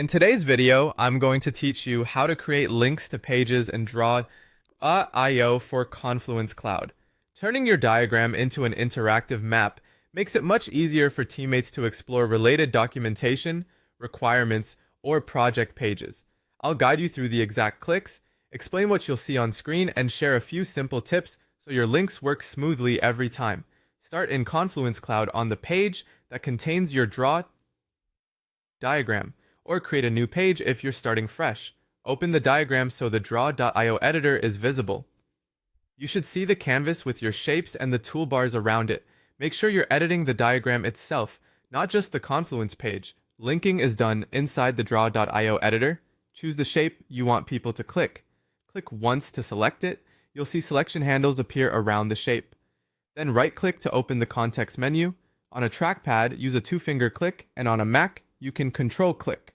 In today's video, I'm going to teach you how to create links to pages and draw a IO for Confluence Cloud. Turning your diagram into an interactive map makes it much easier for teammates to explore related documentation, requirements, or project pages. I'll guide you through the exact clicks, explain what you'll see on screen, and share a few simple tips so your links work smoothly every time. Start in Confluence Cloud on the page that contains your draw diagram, or create a new page if you're starting fresh. Open the diagram so the draw.io editor is visible. You should see the canvas with your shapes and the toolbars around it. Make sure you're editing the diagram itself, not just the Confluence page. Linking is done inside the draw.io editor. Choose the shape you want people to click. Click once to select it. You'll see selection handles appear around the shape. Then right-click to open the context menu. On a trackpad, use a two-finger click, and on a Mac, you can control-click.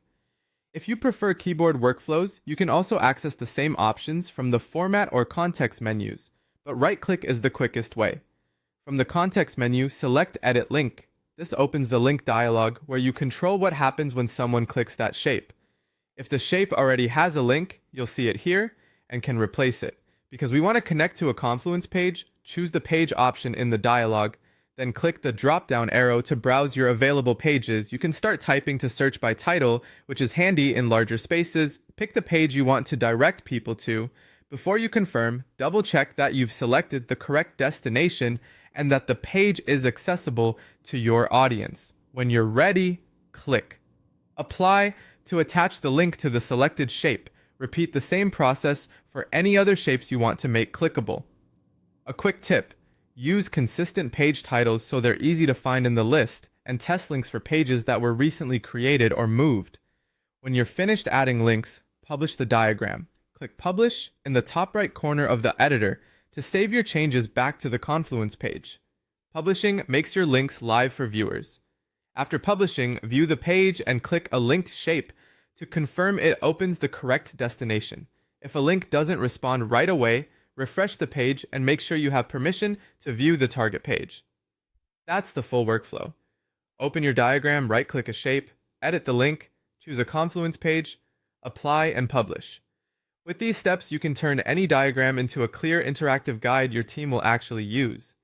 If you prefer keyboard workflows, you can also access the same options from the Format or Context menus, but right-click is the quickest way. From the Context menu, select Edit Link. This opens the link dialog where you control what happens when someone clicks that shape. If the shape already has a link, you'll see it here and can replace it. Because we want to connect to a Confluence page, choose the page option in the dialog, then click the drop-down arrow to browse your available pages. You can start typing to search by title, which is handy in larger spaces. Pick the page you want to direct people to. Before you confirm, double-check that you've selected the correct destination and that the page is accessible to your audience. When you're ready, click. Apply to attach the link to the selected shape. Repeat the same process for any other shapes you want to make clickable. A quick tip: use consistent page titles so they're easy to find in the list, and test links for pages that were recently created or moved. When you're finished adding links, publish the diagram. Click Publish in the top right corner of the editor to save your changes back to the Confluence page. Publishing makes your links live for viewers. After publishing, view the page and click a linked shape to confirm it opens the correct destination. If a link doesn't respond right away, refresh the page and make sure you have permission to view the target page. That's the full workflow. Open your diagram, right-click a shape, edit the link, choose a Confluence page, apply, and publish. With these steps, you can turn any diagram into a clear interactive guide your team will actually use.